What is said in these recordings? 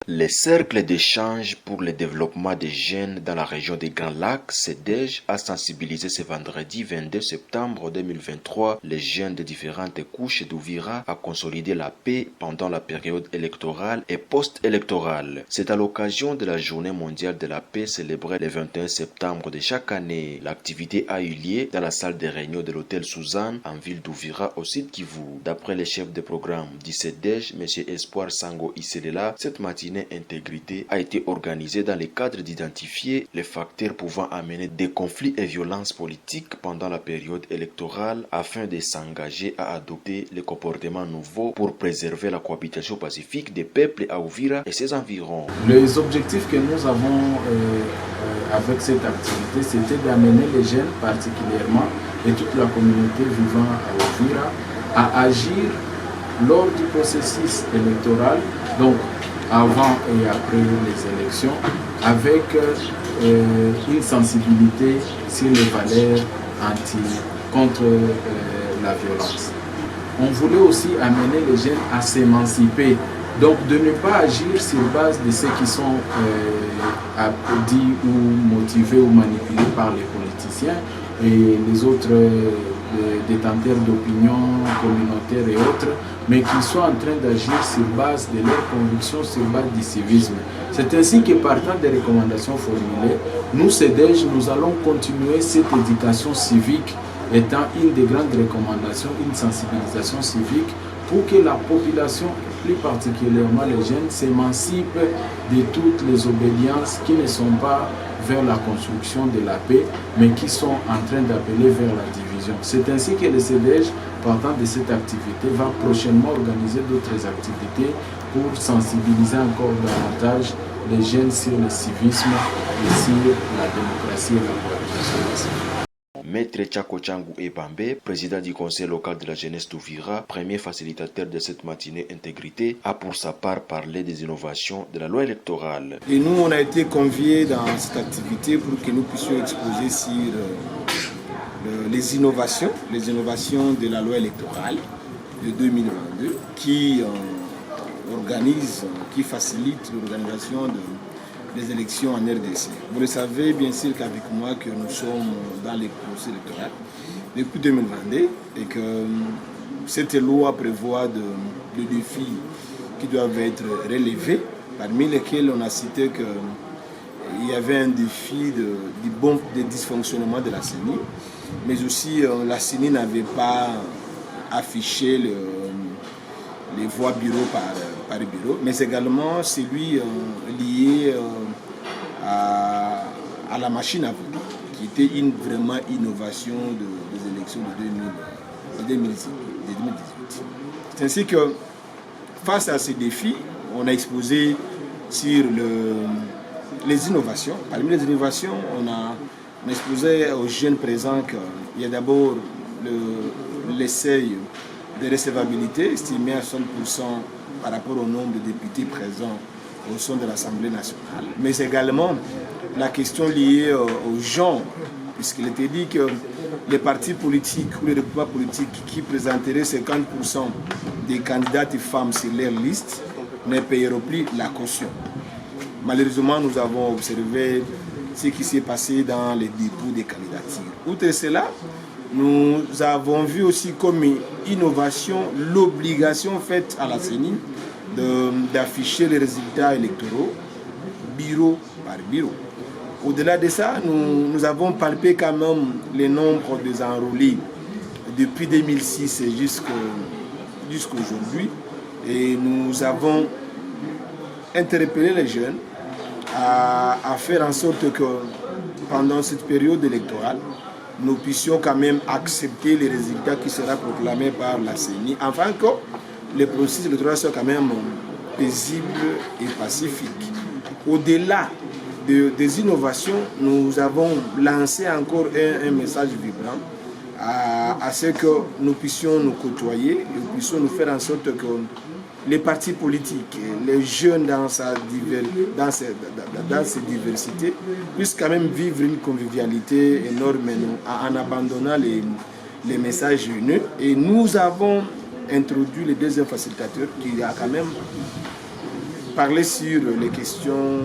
Les cercles d'échange pour le développement des jeunes dans la région des Grands Lacs, CEDEJ, a sensibilisé ce vendredi 22 septembre 2023 les jeunes de différentes couches d'Ouvira à consolider la paix pendant la période électorale et post-électorale. C'est à l'occasion de la Journée mondiale de la paix célébrée le 21 septembre de chaque année. L'activité a eu lieu dans la salle de réunion de l'hôtel Suzanne en ville d'Ouvira au Sud Kivu. D'après le chef de programme du CEDEJ, M. Espoir Sango Iselela, cette matinée intégrité a été organisée dans le cadre d'identifier les facteurs pouvant amener des conflits et violences politiques pendant la période électorale afin de s'engager à adopter les comportements nouveaux pour préserver la cohabitation pacifique des peuples à Uvira et ses environs. Les objectifs que nous avons avec cette activité, c'était d'amener les jeunes particulièrement et toute la communauté vivant à Uvira à agir lors du processus électoral, donc avant et après les élections, avec une sensibilité sur les valeurs contre la violence. On voulait aussi amener les jeunes à s'émanciper, donc de ne pas agir sur base de ceux qui sont dits ou motivés ou manipulés par les politiciens et les autres détenteurs d'opinion communautaire et autres, mais qui sont en train d'agir sur base de leurs convictions, sur base du civisme. C'est ainsi que partant des recommandations formulées, nous, CEDEJ, nous allons continuer cette éducation civique étant une des grandes recommandations, une sensibilisation civique pour que la population, plus particulièrement les jeunes, s'émancipent de toutes les obédiences qui ne sont pas vers la construction de la paix, mais qui sont en train d'appeler vers la division. C'est ainsi que le CEDEJ, partant de cette activité, va prochainement organiser d'autres activités pour sensibiliser encore davantage les jeunes sur le civisme et sur la démocratie et la cohabitation pacifique. Maître Tchako Tchangou Ebambe, président du conseil local de la jeunesse d'Ouvira, premier facilitateur de cette matinée intégrité, a pour sa part parlé des innovations de la loi électorale. Et nous, on a été conviés dans cette activité pour que nous puissions exposer sur les innovations de la loi électorale de 2022 qui facilite l'organisation des élections en RDC. Vous le savez bien sûr qu'avec moi que nous sommes dans les procès électoraux depuis 2022 et que cette loi prévoit des défis qui doivent être relevés, parmi lesquels on a cité qu'il y avait un défi de dysfonctionnement de la CENI, mais aussi la CENI n'avait pas affiché les voix bureau par bureau, mais également celui lié à la machine à voter, qui était une vraiment innovation des élections de 2018. C'est ainsi que, face à ces défis, on a exposé sur les innovations. Parmi les innovations, on a exposé aux jeunes présents qu'il y a d'abord l'essai de recevabilité estimé à 60% par rapport au nombre de députés présents au sein de l'Assemblée nationale, mais également la question liée aux gens, puisqu'il était dit que les partis politiques ou les groupements politiques qui présenteraient 50% des candidates femmes sur leur liste ne payeront plus la caution. Malheureusement, nous avons observé ce qui s'est passé dans les dépôts des candidatures. Outre cela, nous avons vu aussi comme innovation l'obligation faite à la CENI d'afficher les résultats électoraux bureau par bureau. Au-delà de ça, nous avons palpé quand même le nombre des enrôlés depuis 2006 jusqu'à aujourd'hui. Et nous avons interpellé les jeunes à faire en sorte que pendant cette période électorale, nous puissions quand même accepter les résultats qui seront proclamés par la CENI, afin que les processus électoraux soient quand même paisibles et pacifiques. Au-delà des innovations, nous avons lancé encore un message vibrant à ce que nous puissions nous côtoyer et nous puissions nous faire en sorte que les partis politiques, les jeunes dans ces diversités, puissent quand même vivre une convivialité énorme en abandonnant les messages haineux. Et nous avons introduit le deuxième facilitateur qui a quand même parlé sur les questions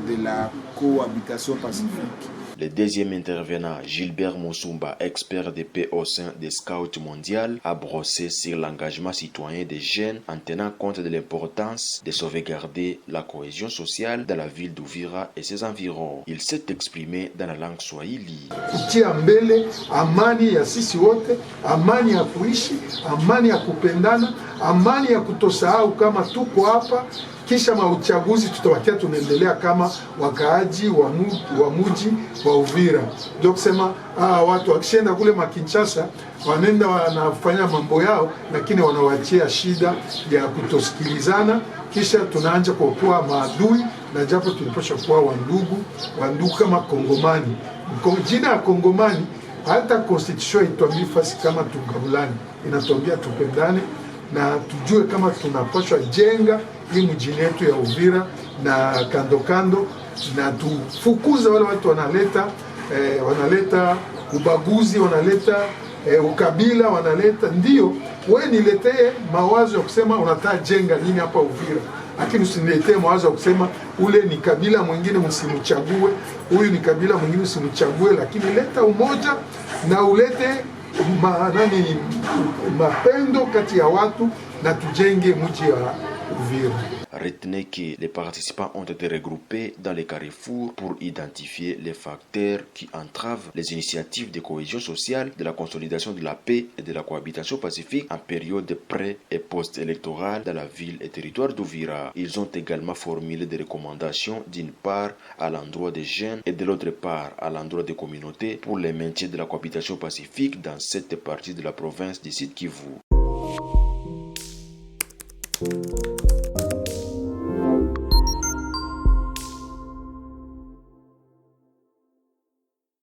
de la cohabitation pacifique. Le deuxième intervenant, Gilbert Moussumba, expert de paix au sein des Scouts mondiales, a brossé sur l'engagement citoyen des jeunes en tenant compte de l'importance de sauvegarder la cohésion sociale dans la ville d'Uvira et ses environs. Il s'est exprimé dans la langue swahili. Kutia mbele amani ya sisi wote, amani ya kuishi, amani ya kupendana, amani ya kutosahau kama tuko hapa. Kisha mauchaguzi tutawakia tunaendelea kama wakaaji wa muji wa Uvira. Ndio kusema watu wakishaenda kule Kinshasa wanaenda wanafanya mambo yao, lakini wanawachia shida ya kutosikilizana. Kisha tunaanza kuwa maadui, na japo tuliposha kuwa wandugu kama Kongomani. Jina ya Kongomani hata constitution ituambia fasi kama tugabulani, inatuambia tupendane na tujue kama tunapaswa jenga hii mjini yetu ya Uvira na kando kando, na tufukuza wale watu wanaleta ubaguzi, wanaleta ukabila, wanaleta ndio wewe niletee mawazo ya kusema unataka jenga nini hapa Uvira, lakini usiniletee mawazo ya kusema ule ni kabila mwingine msimchague, huyu ni kabila mwingine msimchague, lakini leta umoja na ulete mapendo kati ya watu na tujenge mji wa Uvira. Retenez que les participants ont été regroupés dans les carrefours pour identifier les facteurs qui entravent les initiatives de cohésion sociale, de la consolidation de la paix et de la cohabitation pacifique en période pré- et post-électorale dans la ville et territoire d'Uvira. Ils ont également formulé des recommandations d'une part à l'endroit des jeunes et de l'autre part à l'endroit des communautés pour le maintien de la cohabitation pacifique dans cette partie de la province du Sud Kivu.